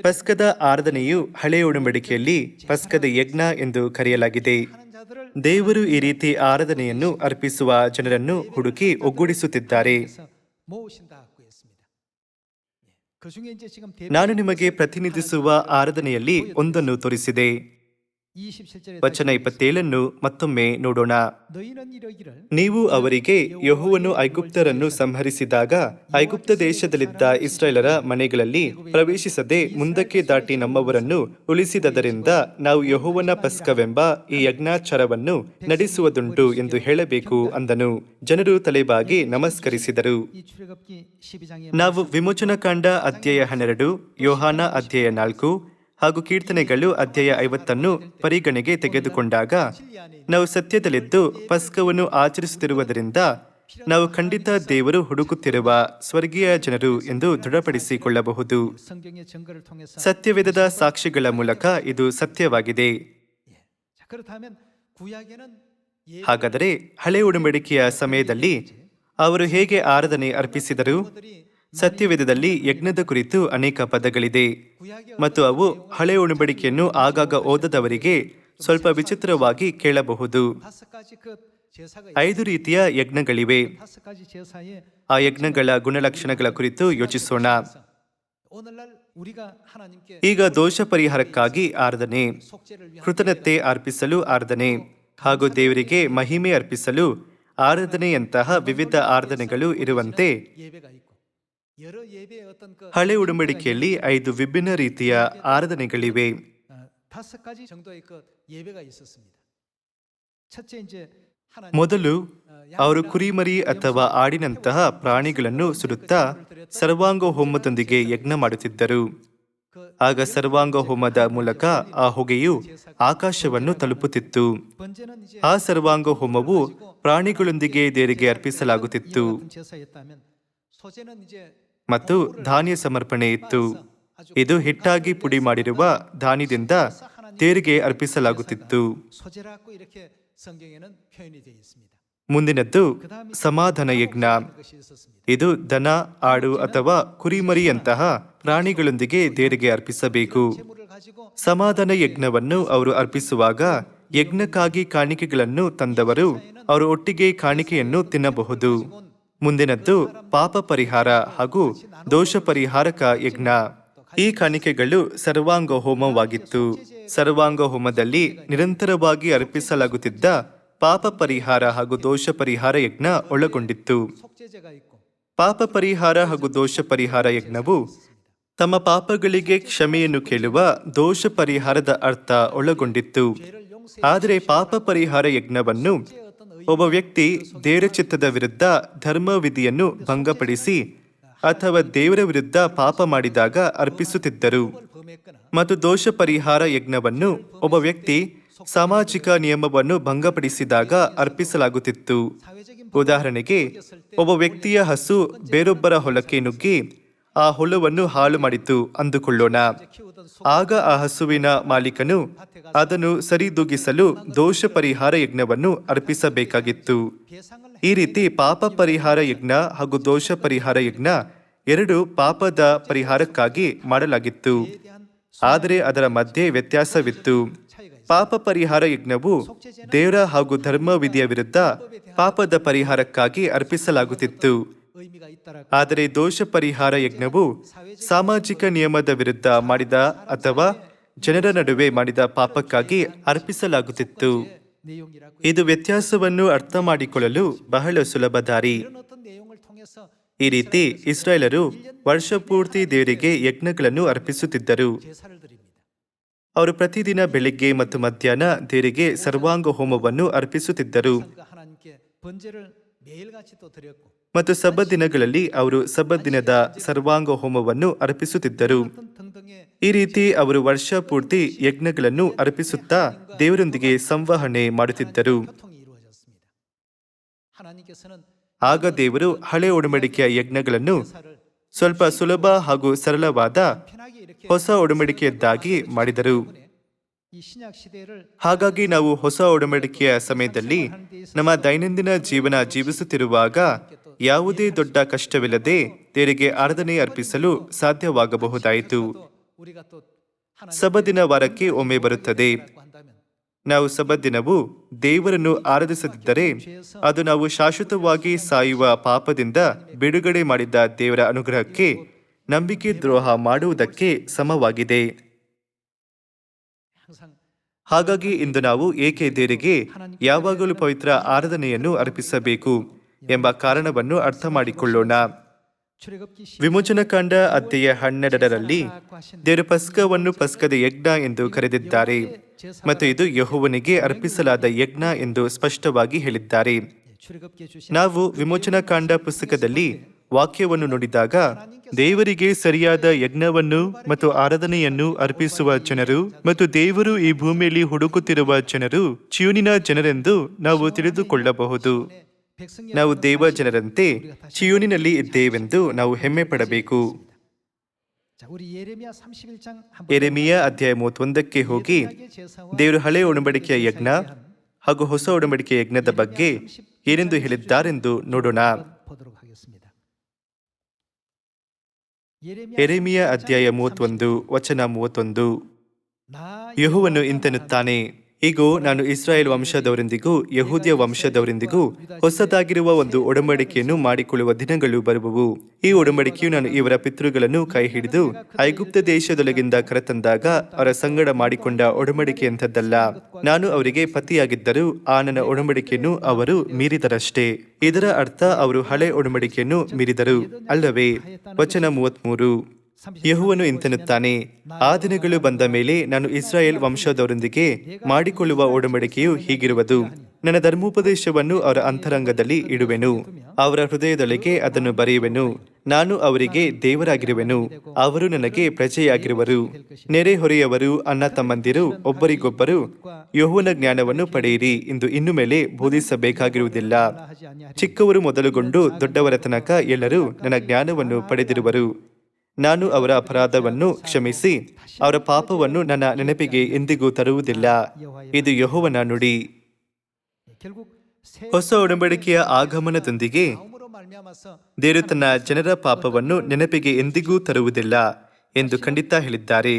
ಪಸ್ಕದ ಆರಾಧನೆಯು ಹಳೆಯ ಒಡಂಬಡಿಕೆಯಲ್ಲಿ ಪಸ್ಕದ ಯಜ್ಞ ಎಂದು ಕರೆಯಲಾಗಿದೆ. ದೇವರು ಈ ರೀತಿ ಆರಾಧನೆಯನ್ನು ಅರ್ಪಿಸುವ ಜನರನ್ನು ಹುಡುಕಿ ಒಗ್ಗೂಡಿಸುತ್ತಿದ್ದಾರೆ. ನಾನು ನಿಮಗೆ ಪ್ರತಿನಿಧಿಸುವ ಆರಾಧನೆಯಲ್ಲಿ ಒಂದನ್ನು ತೋರಿಸಿದೆ. ವಚನ 27 ಮತ್ತೊಮ್ಮೆ ನೋಡೋಣ. ನೀವು ಅವರಿಗೆ ಯೆಹೋವನು ಐಗುಪ್ತರನ್ನು ಸಂಹರಿಸಿದಾಗ ಐಗುಪ್ತ ದೇಶದಲ್ಲಿದ್ದ ಇಸ್ರಾಯೇಲರ ಮನೆಗಳಲ್ಲಿ ಪ್ರವೇಶಿಸದೆ ಮುಂದಕ್ಕೆ ದಾಟಿ ನಮ್ಮವರನ್ನು ಉಳಿಸಿದದರಿಂದ ನಾವು ಯೆಹೋವನ ಪಸ್ಕವೆಂಬ ಈ ಯಜ್ಞಾಚಾರವನ್ನು ನಡೆಸುವುದುಂಟು ಎಂದು ಹೇಳಬೇಕು ಅಂದನು. ಜನರು ತಲೆಬಾಗಿ ನಮಸ್ಕರಿಸಿದರು. ನಾವು ವಿಮೋಚನಕಾಂಡ ಅಧ್ಯಾಯ 12, ಯೋಹಾನ ಅಧ್ಯಾಯ 4 ಹಾಗೂ ಕೀರ್ತನೆಗಳು ಅಧ್ಯಾಯ 50 ಪರಿಗಣೆಗೆ ತೆಗೆದುಕೊಂಡಾಗ ನಾವು ಸತ್ಯದಲ್ಲಿದ್ದು ಪಸ್ಕವನ್ನು ಆಚರಿಸುತ್ತಿರುವುದರಿಂದ ನಾವು ಖಂಡಿತ ದೇವರು ಹುಡುಕುತ್ತಿರುವ ಸ್ವರ್ಗೀಯ ಜನರು ಎಂದು ದೃಢಪಡಿಸಿಕೊಳ್ಳಬಹುದು. ಸತ್ಯವೇದದ ಸಾಕ್ಷಿಗಳ ಮೂಲಕ ಇದು ಸತ್ಯವಾಗಿದೆ. ಹಾಗಾದರೆ ಹಳೆ ಒಡಂಬಡಿಕೆಯ ಸಮಯದಲ್ಲಿ ಅವರು ಹೇಗೆ ಆರಾಧನೆ ಅರ್ಪಿಸಿದರು? ಸತ್ಯವೇದದಲ್ಲಿ ಯಜ್ಞದ ಕುರಿತು ಅನೇಕ ಪದಗಳಿದೆ ಮತ್ತು ಅವು ಹಳೆ ಒಡಂಬಡಿಕೆಯನ್ನು ಆಗಾಗ ಓದದವರಿಗೆ ಸ್ವಲ್ಪ ವಿಚಿತ್ರವಾಗಿ ಕೇಳಬಹುದು. 5 ರೀತಿಯ ಯಜ್ಞಗಳಿವೆ. ಆ ಯಜ್ಞಗಳ ಗುಣಲಕ್ಷಣಗಳ ಕುರಿತು ಯೋಚಿಸೋಣ. ಈಗ ದೋಷ ಪರಿಹಾರಕ್ಕಾಗಿ ಆರಾಧನೆ, ಕೃತಜ್ಞತೆ ಅರ್ಪಿಸಲು ಆರಾಧನೆ ಹಾಗೂ ದೇವರಿಗೆ ಮಹಿಮೆ ಅರ್ಪಿಸಲು ಆರಾಧನೆಯಂತಹ ವಿವಿಧ ಆರಾಧನೆಗಳು ಇರುವಂತೆ ಹಳೆ ಉಡಂಬಡಿಕೆಯಲ್ಲಿ 5 ವಿಭಿನ್ನ ರೀತಿಯ ಆರಾಧನೆಗಳಿವೆ. ಮೊದಲು ಅವರು ಕುರಿಮರಿ ಅಥವಾ ಆಡಿನಂತಹ ಪ್ರಾಣಿಗಳನ್ನು ಸುಡುತ್ತಾ ಸರ್ವಾಂಗ ಹೋಮದೊಂದಿಗೆ ಯಜ್ಞ ಮಾಡುತ್ತಿದ್ದರು. ಆಗ ಸರ್ವಾಂಗ ಹೋಮದ ಮೂಲಕ ಆ ಹೊಗೆಯು ಆಕಾಶವನ್ನು ತಲುಪುತ್ತಿತ್ತು. ಆ ಸರ್ವಾಂಗ ಹೋಮವು ಪ್ರಾಣಿಗಳೊಂದಿಗೆ ದೇವರಿಗೆ ಅರ್ಪಿಸಲಾಗುತ್ತಿತ್ತು ಮತ್ತು ಧಾನ್ಯ ಸಮರ್ಪಣೆ ಇತ್ತು. ಇದು ಹಿಟ್ಟಾಗಿ ಪುಡಿ ಮಾಡಿರುವ ಧಾನ್ಯದಿಂದ ದೇವರಿಗೆ ಅರ್ಪಿಸಲಾಗುತ್ತಿತ್ತು. ಮುಂದಿನದ್ದು ಸಮಾಧಾನ ಯಜ್ಞ. ಇದು ದನ, ಆಡು ಅಥವಾ ಕುರಿಮರಿಯಂತಹ ಪ್ರಾಣಿಗಳೊಂದಿಗೆ ದೇವರಿಗೆ ಅರ್ಪಿಸಬೇಕು. ಸಮಾಧಾನ ಯಜ್ಞವನ್ನು ಅವರು ಅರ್ಪಿಸುವಾಗ ಯಜ್ಞಕ್ಕಾಗಿ ಕಾಣಿಕೆಗಳನ್ನು ತಂದವರು ಅವರು ಒಟ್ಟಿಗೆ ಕಾಣಿಕೆಯನ್ನು ತಿನ್ನಬಹುದು. ಮುಂದಿನದ್ದು ಪಾಪ ಪರಿಹಾರ ಹಾಗೂ ದೋಷ ಪರಿಹಾರಕ ಯಜ್ಞ. ಈ ಕಾಣಿಕೆಗಳು ಸರ್ವಾಂಗ ಹೋಮವಾಗಿತ್ತು. ಸರ್ವಾಂಗ ಹೋಮದಲ್ಲಿ ನಿರಂತರವಾಗಿ ಅರ್ಪಿಸಲಾಗುತ್ತಿದ್ದ ಪಾಪ ಪರಿಹಾರ ಹಾಗೂ ದೋಷ ಪರಿಹಾರ ಯಜ್ಞ ಒಳಗೊಂಡಿತ್ತು. ಪಾಪ ಪರಿಹಾರ ಹಾಗೂ ದೋಷ ಪರಿಹಾರ ಯಜ್ಞವು ತಮ್ಮ ಪಾಪಗಳಿಗೆ ಕ್ಷಮೆಯನ್ನು ಕೇಳುವ ದೋಷ ಪರಿಹಾರದ ಅರ್ಥ ಒಳಗೊಂಡಿತ್ತು. ಆದರೆ ಪಾಪ ಪರಿಹಾರ ಯಜ್ಞವನ್ನು ಒಬ್ಬ ವ್ಯಕ್ತಿ ದೇವರ ಚಿತ್ತದ ವಿರುದ್ಧ ಧರ್ಮ ವಿಧಿಯನ್ನು ಭಂಗಪಡಿಸಿ ಅಥವಾ ದೇವರ ವಿರುದ್ಧ ಪಾಪ ಮಾಡಿದಾಗ ಅರ್ಪಿಸುತ್ತಿದ್ದರು. ಮತ್ತು ದೋಷ ಪರಿಹಾರ ಯಜ್ಞವನ್ನು ಒಬ್ಬ ವ್ಯಕ್ತಿ ಸಾಮಾಜಿಕ ನಿಯಮವನ್ನು ಭಂಗಪಡಿಸಿದಾಗ ಅರ್ಪಿಸಲಾಗುತ್ತಿತ್ತು. ಉದಾಹರಣೆಗೆ, ಒಬ್ಬ ವ್ಯಕ್ತಿಯ ಹಸು ಬೇರೊಬ್ಬರ ಹೊಲಕ್ಕೆ ನುಗ್ಗಿ ಆ ಹೊಲವನ್ನು ಹಾಳು ಮಾಡಿತು ಅಂದುಕೊಳ್ಳೋಣ. ಆಗ ಆ ಹಸುವಿನ ಮಾಲೀಕನು ಅದನ್ನು ಸರಿದೂಗಿಸಲು ದೋಷ ಪರಿಹಾರ ಯಜ್ಞವನ್ನು ಅರ್ಪಿಸಬೇಕಾಗಿತ್ತು. ಈ ರೀತಿ ಪಾಪ ಪರಿಹಾರ ಯಜ್ಞ ಹಾಗೂ ದೋಷ ಪರಿಹಾರ ಯಜ್ಞ ಎರಡು ಪಾಪದ ಪರಿಹಾರಕ್ಕಾಗಿ ಮಾಡಲಾಗಿತ್ತು. ಆದರೆ ಅದರ ಮಧ್ಯೆ ವ್ಯತ್ಯಾಸವಿತ್ತು. ಪಾಪ ಪರಿಹಾರ ಯಜ್ಞವು ದೇವರ ಹಾಗೂ ಧರ್ಮ ವಿಧಿಯ ವಿರುದ್ಧ ಪಾಪದ ಪರಿಹಾರಕ್ಕಾಗಿ ಅರ್ಪಿಸಲಾಗುತ್ತಿತ್ತು. ಆದರೆ ದೋಷ ಪರಿಹಾರ ಯಜ್ಞವು ಸಾಮಾಜಿಕ ನಿಯಮದ ವಿರುದ್ಧ ಮಾಡಿದ ಅಥವಾ ಜನರ ನಡುವೆ ಮಾಡಿದ ಪಾಪಕ್ಕಾಗಿ ಅರ್ಪಿಸಲಾಗುತ್ತಿತ್ತು. ಇದು ವ್ಯತ್ಯಾಸವನ್ನು ಅರ್ಥ ಮಾಡಿಕೊಳ್ಳಲು ಬಹಳ ಸುಲಭ ದಾರಿ. ಈ ರೀತಿ ಇಸ್ರಾಯೇಲರು ವರ್ಷಪೂರ್ತಿ ದೇವರಿಗೆ ಯಜ್ಞಗಳನ್ನು ಅರ್ಪಿಸುತ್ತಿದ್ದರು. ಅವರು ಪ್ರತಿದಿನ ಬೆಳಿಗ್ಗೆ ಮತ್ತು ಮಧ್ಯಾಹ್ನ ದೇವರಿಗೆ ಸರ್ವಾಂಗ ಹೋಮವನ್ನು ಅರ್ಪಿಸುತ್ತಿದ್ದರು ಮತ್ತು ಸಬ್ಬತ್ ದಿನಗಳಲ್ಲಿ ಅವರು ಸಬ್ಬತ್ ದಿನದ ಸರ್ವಾಂಗ ಹೋಮವನ್ನು ಅರ್ಪಿಸುತ್ತಿದ್ದರು. ಈ ರೀತಿ ಅವರು ವರ್ಷ ಪೂರ್ತಿ ಯಜ್ಞಗಳನ್ನು ಅರ್ಪಿಸುತ್ತಾ ದೇವರೊಂದಿಗೆ ಸಂವಹನೆ ಮಾಡುತ್ತಿದ್ದರು. ಆಗ ದೇವರು ಹಳೆ ಒಡಂಬಡಿಕೆಯ ಯಜ್ಞಗಳನ್ನು ಸ್ವಲ್ಪ ಸುಲಭ ಹಾಗೂ ಸರಳವಾದ ಹೊಸ ಒಡಂಬಡಿಕೆಯದ್ದಾಗಿ ಮಾಡಿದರು. ಹಾಗಾಗಿ ನಾವು ಹೊಸ ಒಡಂಬಡಿಕೆಯ ಸಮಯದಲ್ಲಿ ನಮ್ಮ ದೈನಂದಿನ ಜೀವನ ಜೀವಿಸುತ್ತಿರುವಾಗ ಯಾವುದೇ ದೊಡ್ಡ ಕಷ್ಟವಿಲ್ಲದೆ ದೇವರಿಗೆ ಆರಾಧನೆ ಅರ್ಪಿಸಲು ಸಾಧ್ಯವಾಗಬಹುದಾಯಿತು. ಸಬ್ಬತ್ ದಿನ ವಾರಕ್ಕೆ ಒಮ್ಮೆ ಬರುತ್ತದೆ. ನಾವು ಸಬ್ಬತ್ ದಿನವು ದೇವರನ್ನು ಆರಾಧಿಸದಿದ್ದರೆ ಅದು ನಾವು ಶಾಶ್ವತವಾಗಿ ಸಾಯುವ ಪಾಪದಿಂದ ಬಿಡುಗಡೆ ಮಾಡಿದ ದೇವರ ಅನುಗ್ರಹಕ್ಕೆ ನಂಬಿಕೆ ದ್ರೋಹ ಮಾಡುವುದಕ್ಕೆ ಸಮವಾಗಿದೆ. ಹಾಗಾಗಿ ಇಂದು ನಾವು ಏಕೆ ದೇವರಿಗೆ ಯಾವಾಗಲೂ ಪವಿತ್ರ ಆರಾಧನೆಯನ್ನು ಅರ್ಪಿಸಬೇಕು ಎಂಬ ಕಾರಣವನ್ನು ಅರ್ಥ ಮಾಡಿಕೊಳ್ಳೋಣ. ವಿಮೋಚನಕಾಂಡ ಅಧ್ಯಾಯ 12ರಲ್ಲಿ ದೇವರು ಪಸ್ಕವನ್ನು ಪಸ್ಕದ ಯಜ್ಞ ಎಂದು ಕರೆದಿದ್ದಾರೆ ಮತ್ತು ಇದು ಯೆಹೋವನಿಗೆ ಅರ್ಪಿಸಲಾದ ಯಜ್ಞ ಎಂದು ಸ್ಪಷ್ಟವಾಗಿ ಹೇಳಿದ್ದಾರೆ. ನಾವು ವಿಮೋಚನಕಾಂಡ ಪುಸ್ತಕದಲ್ಲಿ ವಾಕ್ಯವನ್ನು ನೋಡಿದಾಗ ದೇವರಿಗೆ ಸರಿಯಾದ ಯಜ್ಞವನ್ನು ಮತ್ತು ಆರಾಧನೆಯನ್ನು ಅರ್ಪಿಸುವ ಜನರು ಮತ್ತು ದೇವರು ಈ ಭೂಮಿಯಲ್ಲಿ ಹುಡುಕುತ್ತಿರುವ ಜನರು ಚಿಯೋನಿನ ಜನರೆಂದು ನಾವು ತಿಳಿದುಕೊಳ್ಳಬಹುದು. ನಾವು ದೇವ ಜನರಂತೆ ಚಿಯೋನಿನಲ್ಲಿ ಇದ್ದೇವೆಂದು ನಾವು ಹೆಮ್ಮೆ ಪಡಬೇಕು. ಯೆರೆಮೀಯ ಅಧ್ಯಾಯ 31ಕ್ಕೆ ಹೋಗಿ ದೇವರು ಹಳೆ ಒಡಂಬಡಿಕೆಯ ಯಜ್ಞ ಹಾಗೂ ಹೊಸ ಒಡಂಬಡಿಕೆ ಯಜ್ಞದ ಬಗ್ಗೆ ಏನೆಂದು ಹೇಳಿದ್ದಾರೆಂದು ನೋಡೋಣ. ಯೆರೆಮೀಯ ಅಧ್ಯಾಯ 31 ವಚನ 31. ಯೆಹೋವನು ಇಂತೆನ್ನುತ್ತಾನೆ, ಇಗೋ, ನಾನು ಇಸ್ರಾಯೇಲ್ ವಂಶದವರೊಂದಿಗೂ ಯೆಹೂದ್ಯ ವಂಶದವರೊಂದಿಗೂ ಹೊಸದಾಗಿರುವ ಒಂದು ಒಡಂಬಡಿಕೆಯನ್ನು ಮಾಡಿಕೊಳ್ಳುವ ದಿನಗಳು ಬರುವವು. ಈ ಒಡಂಬಡಿಕೆಯು ನಾನು ಇವರ ಪಿತೃಗಳನ್ನು ಕೈ ಹಿಡಿದು ಐಗುಪ್ತ ದೇಶದೊಳಗಿಂದ ಕರೆತಂದಾಗ ಅವರ ಸಂಗಡ ಮಾಡಿಕೊಂಡ ಒಡಂಬಡಿಕೆಯಂಥದ್ದಲ್ಲ. ನಾನು ಅವರಿಗೆ ಪತಿಯಾಗಿದ್ದರೂ ಆ ನನ್ನ ಒಡಂಬಡಿಕೆಯನ್ನು ಅವರು ಮೀರಿದರಷ್ಟೇ. ಇದರ ಅರ್ಥ ಅವರು ಹಳೆ ಒಡಂಬಡಿಕೆಯನ್ನು ಮೀರಿದರು ಅಲ್ಲವೇ? ವಚನ 33. ಯೆಹೋವನು ಇಂತೆನ್ನುತ್ತಾನೆ, ಆ ದಿನಗಳು ಬಂದ ಮೇಲೆ ನಾನು ಇಸ್ರಾಯೇಲ್ ವಂಶದವರೊಂದಿಗೆ ಮಾಡಿಕೊಳ್ಳುವ ಒಡಂಬಡಿಕೆಯು ಹೀಗಿರುವುದು. ನನ್ನ ಧರ್ಮೋಪದೇಶವನ್ನು ಅವರ ಅಂತರಂಗದಲ್ಲಿ ಇಡುವೆನು, ಅವರ ಹೃದಯದೊಳಗೆ ಅದನ್ನು ಬರೆಯುವೆನು. ನಾನು ಅವರಿಗೆ ದೇವರಾಗಿರುವೆನು, ಅವರು ನನಗೆ ಪ್ರಜೆಯಾಗಿರುವರು. ನೆರೆಹೊರೆಯವರು, ಅಣ್ಣ ತಮ್ಮಂದಿರು ಒಬ್ಬರಿಗೊಬ್ಬರು ಯೆಹೋವನ ಜ್ಞಾನವನ್ನು ಪಡೆಯಿರಿ ಎಂದು ಇನ್ನು ಮೇಲೆ ಬೋಧಿಸಬೇಕಾಗಿರುವುದಿಲ್ಲ. ಚಿಕ್ಕವರು ಮೊದಲುಗೊಂಡು ದೊಡ್ಡವರ ತನಕ ಎಲ್ಲರೂ ನನ್ನ ಜ್ಞಾನವನ್ನು ಪಡೆದಿರುವರು. ನಾನು ಅವರ ಅಪರಾಧವನ್ನು ಕ್ಷಮಿಸಿ ಅವರ ಪಾಪವನ್ನು ನನ್ನ ನೆನಪಿಗೆ ಎಂದಿಗೂ ತರುವುದಿಲ್ಲ. ಇದು ಯೆಹೋವನ ನುಡಿ. ಹೊಸ ಒಡಂಬಡಿಕೆಯ ಆಗಮನದೊಂದಿಗೆ ದೇವರು ತನ್ನ ಜನರ ಪಾಪವನ್ನು ನೆನಪಿಗೆ ಎಂದಿಗೂ ತರುವುದಿಲ್ಲ ಎಂದು ಖಂಡಿತ ಹೇಳಿದ್ದಾರೆ.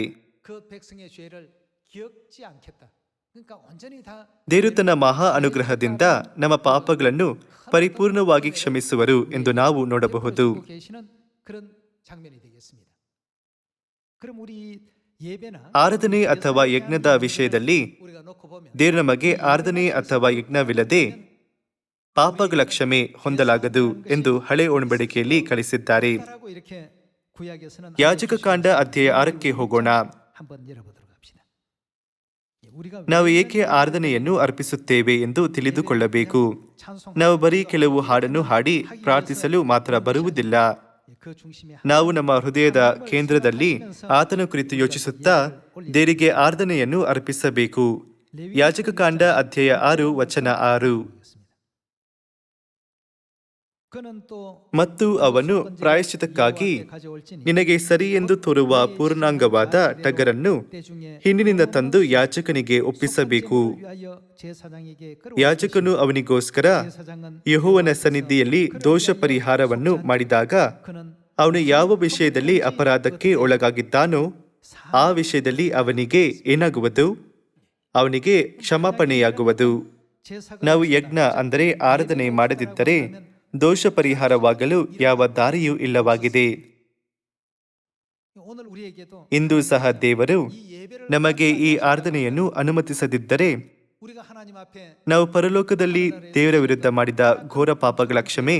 ದೇವರು ತನ್ನ ಮಹಾ ಅನುಗ್ರಹದಿಂದ ನಮ್ಮ ಪಾಪಗಳನ್ನು ಪರಿಪೂರ್ಣವಾಗಿ ಕ್ಷಮಿಸುವರು ಎಂದು ನಾವು ನೋಡಬಹುದು. ಆರಾಧನೆ ಅಥವಾ ಯಜ್ಞದ ವಿಷಯದಲ್ಲಿ ದೇವರು ನಮಗೆ ಆರಾಧನೆ ಅಥವಾ ಯಜ್ಞವಿಲ್ಲದೆ ಪಾಪಗಳ ಕ್ಷಮೆ ಹೊಂದಲಾಗದು ಎಂದು ಹಳೆ ಒಡಂಬಡಿಕೆಯಲ್ಲಿ ಕಲಿಸಿದ್ದಾರೆ. ಯಾಜಕಕಾಂಡ ಅಧ್ಯಾಯ 6ಕ್ಕೆ ಹೋಗೋಣ. ನಾವು ಏಕೆ ಆರಾಧನೆಯನ್ನು ಅರ್ಪಿಸುತ್ತೇವೆ ಎಂದು ತಿಳಿದುಕೊಳ್ಳಬೇಕು. ನಾವು ಬರೀ ಕೆಲವು ಹಾಡನ್ನು ಹಾಡಿ ಪ್ರಾರ್ಥಿಸಲು ಮಾತ್ರ ಬರುವುದಿಲ್ಲ. ನಾವು ನಮ್ಮ ಹೃದಯದ ಕೇಂದ್ರದಲ್ಲಿ ಆತನ ಕುರಿತು ಯೋಚಿಸುತ್ತಾ ದೇವರಿಗೆ ಆರಾಧನೆಯನ್ನು ಅರ್ಪಿಸಬೇಕು. ಯಾಜಕಕಾಂಡ ಅಧ್ಯಾಯ 6 ವಚನ 6. ಮತ್ತು ಅವನು ಪ್ರಾಯಶ್ಚಿತಕ್ಕಾಗಿ ನಿನಗೆ ಸರಿ ಎಂದು ತೋರುವ ಪೂರ್ಣಾಂಗವಾದ ಟಗರನ್ನು ಹಿಂಡಿನಿಂದ ತಂದು ಯಾಜಕನಿಗೆ ಒಪ್ಪಿಸಬೇಕು. ಯಾಜಕನು ಅವನಿಗೋಸ್ಕರ ಯೆಹೋವನ ಸನ್ನಿಧಿಯಲ್ಲಿ ದೋಷ ಪರಿಹಾರವನ್ನು ಮಾಡಿದಾಗ ಅವನು ಯಾವ ವಿಷಯದಲ್ಲಿ ಅಪರಾಧಕ್ಕೆ ಒಳಗಾಗಿದ್ದಾನೋ ಆ ವಿಷಯದಲ್ಲಿ ಅವನಿಗೆ ಏನಾಗುವುದು? ಅವನಿಗೆ ಕ್ಷಮಾಪಣೆಯಾಗುವುದು. ನಾವು ಯಜ್ಞ ಅಂದರೆ ಆರಾಧನೆ ಮಾಡದಿದ್ದರೆ ದೋಷ ಪರಿಹಾರವಾಗಲು ಯಾವ ದಾರಿಯೂ ಇಲ್ಲವಾಗಿದೆ. ಇಂದು ಸಹ ದೇವರು ನಮಗೆ ಈ ಆರಾಧನೆಯನ್ನು ಅನುಮತಿಸದಿದ್ದರೆ ನಾವು ಪರಲೋಕದಲ್ಲಿ ದೇವರ ವಿರುದ್ಧ ಮಾಡಿದ ಘೋರ ಪಾಪಗಳ ಕ್ಷಮೆ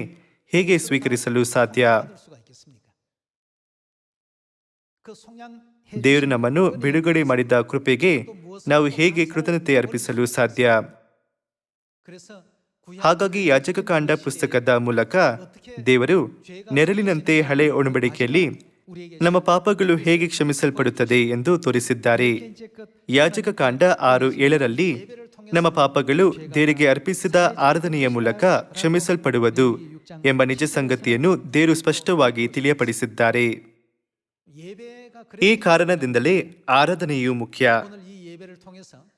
ಹೇಗೆ ಸ್ವೀಕರಿಸಲು ಸಾಧ್ಯ? ದೇವರು ನಮ್ಮನ್ನು ಬಿಡುಗಡೆ ಮಾಡಿದ ಕೃಪೆಗೆ ನಾವು ಹೇಗೆ ಕೃತಜ್ಞತೆ ಅರ್ಪಿಸಲು ಸಾಧ್ಯ? ಹಾಗಾಗಿ ಯಾಜಕಕಾಂಡ ಪುಸ್ತಕದ ಮೂಲಕ ದೇವರು ನೆರಳಿನಂತೆ ಹಳೆ ಒಡಂಬಡಿಕೆಯಲ್ಲಿ ನಮ್ಮ ಪಾಪಗಳು ಹೇಗೆ ಕ್ಷಮಿಸಲ್ಪಡುತ್ತದೆ ಎಂದು ತೋರಿಸಿದ್ದಾರೆ. ಯಾಜಕಕಾಂಡ 6:7 ನಮ್ಮ ಪಾಪಗಳು ದೇವರಿಗೆ ಅರ್ಪಿಸಿದ ಆರಾಧನೆಯ ಮೂಲಕ ಕ್ಷಮಿಸಲ್ಪಡುವುದು ಎಂಬ ನಿಜ ಸಂಗತಿಯನ್ನು ದೇವರು ಸ್ಪಷ್ಟವಾಗಿ ತಿಳಿಯಪಡಿಸಿದ್ದಾರೆ. ಈ ಕಾರಣದಿಂದಲೇ ಆರಾಧನೆಯು ಮುಖ್ಯ.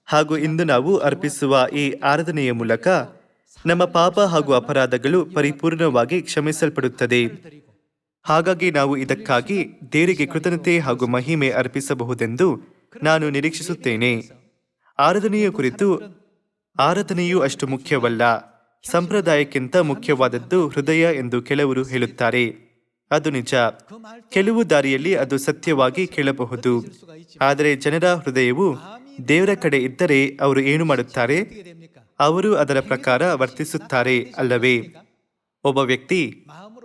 ಹಾಗೂ ಇಂದು ನಾವು ಅರ್ಪಿಸುವ ಈ ಆರಾಧನೆಯ ಮೂಲಕ ನಮ್ಮ ಪಾಪ ಹಾಗೂ ಅಪರಾಧಗಳು ಪರಿಪೂರ್ಣವಾಗಿ ಕ್ಷಮಿಸಲ್ಪಡುತ್ತದೆ. ಹಾಗಾಗಿ ನಾವು ಇದಕ್ಕಾಗಿ ದೇವರಿಗೆ ಕೃತಜ್ಞತೆ ಹಾಗೂ ಮಹಿಮೆ ಅರ್ಪಿಸಬಹುದೆಂದು ನಾನು ನಿರೀಕ್ಷಿಸುತ್ತೇನೆ. ಆರಾಧನೆಯ ಕುರಿತು ಆರಾಧನೆಯು ಅಷ್ಟು ಮುಖ್ಯವಲ್ಲ, ಸಂಪ್ರದಾಯಕ್ಕಿಂತ ಮುಖ್ಯವಾದದ್ದು ಹೃದಯ ಎಂದು ಕೆಲವರು ಹೇಳುತ್ತಾರೆ. ಅದು ನಿಜ. ಕೆಲವು ದಾರಿಯಲ್ಲಿ ಅದು ಸತ್ಯವಾಗಿ ಕೇಳಬಹುದು. ಆದರೆ ಜನರ ಹೃದಯವು ದೇವರ ಕಡೆ ಇದ್ದರೆ ಅವರು ಏನು ಮಾಡುತ್ತಾರೆ? ಅವರು ಅದರ ಪ್ರಕಾರ ವರ್ತಿಸುತ್ತಾರೆ ಅಲ್ಲವೇ? ಒಬ್ಬ ವ್ಯಕ್ತಿ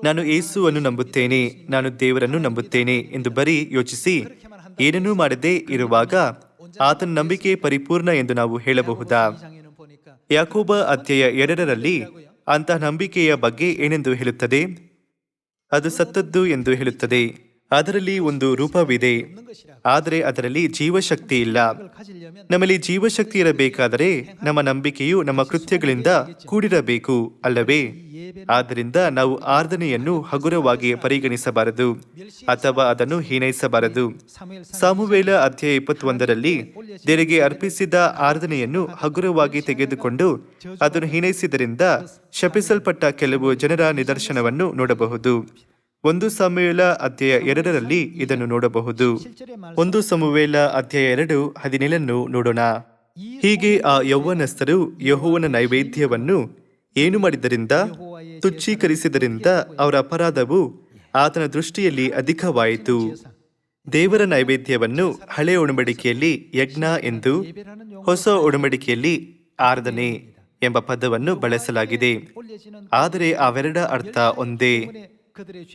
ನಾನು ಯೇಸುವನ್ನು ನಂಬುತ್ತೇನೆ, ನಾನು ದೇವರನ್ನು ನಂಬುತ್ತೇನೆ ಎಂದು ಬರೀ ಯೋಚಿಸಿ ಏನನ್ನೂ ಮಾಡದೇ ಇರುವಾಗ ಆತನ ನಂಬಿಕೆ ಪರಿಪೂರ್ಣ ಎಂದು ನಾವು ಹೇಳಬಹುದಾ? ಯಾಕೋಬ ಅಧ್ಯಾಯ 2 ಅಂತಹ ನಂಬಿಕೆಯ ಬಗ್ಗೆ ಏನೆಂದು ಹೇಳುತ್ತದೆ? ಅದು ಸತ್ತದ್ದು ಎಂದು ಹೇಳುತ್ತದೆ. ಅದರಲ್ಲಿ ಒಂದು ರೂಪವಿದೆ, ಆದರೆ ಅದರಲ್ಲಿ ಜೀವಶಕ್ತಿ ಇಲ್ಲ. ನಮ್ಮಲ್ಲಿ ಜೀವಶಕ್ತಿ ಇರಬೇಕಾದರೆ ನಮ್ಮ ನಂಬಿಕೆಯು ನಮ್ಮ ಕೃತ್ಯಗಳಿಂದ ಕೂಡಿರಬೇಕು, ಅಲ್ಲವೇ? ಆದ್ದರಿಂದ ನಾವು ಆರಾಧನೆಯನ್ನು ಹಗುರವಾಗಿ ಪರಿಗಣಿಸಬಾರದು ಅಥವಾ ಅದನ್ನು ಹೀನೈಸಬಾರದು. ಸಾಮುವೇಲ ಅಧ್ಯಾಯ 21ರಲ್ಲಿ ದೇವರಿಗೆ ಅರ್ಪಿಸಿದ ಆರಾಧನೆಯನ್ನು ಹಗುರವಾಗಿ ತೆಗೆದುಕೊಂಡು ಅದನ್ನು ಹೀನೈಸಿದ್ದರಿಂದ ಶಪಿಸಲ್ಪಟ್ಟ ಕೆಲವು ಜನರ ನಿದರ್ಶನವನ್ನು ನೋಡಬಹುದು. 1 ಸಮುವೇಲ ಅಧ್ಯಾಯ 2ರಲ್ಲಿ ಇದನ್ನು ನೋಡಬಹುದು. 1 ಸಮುವೇಲ ಅಧ್ಯಾಯ 2:17 ನೋಡೋಣ. ಹೀಗೆ ಆ ಯೌವನಸ್ಥರು ಯೆಹೋವನ ನೈವೇದ್ಯವನ್ನು ಏನು ಮಾಡಿದ್ದರಿಂದ, ತುಚ್ಛೀಕರಿಸಿದ್ದರಿಂದ ಅವರ ಅಪರಾಧವು ಆತನ ದೃಷ್ಟಿಯಲ್ಲಿ ಅಧಿಕವಾಯಿತು. ದೇವರ ನೈವೇದ್ಯವನ್ನು ಹಳೆ ಒಡಂಬಡಿಕೆಯಲ್ಲಿ ಯಜ್ಞ ಎಂದು, ಹೊಸ ಒಡಂಬಡಿಕೆಯಲ್ಲಿ ಆರಾಧನೆ ಎಂಬ ಪದವನ್ನು ಬಳಸಲಾಗಿದೆ. ಆದರೆ ಅವೆರಡ ಅರ್ಥ ಒಂದೇ.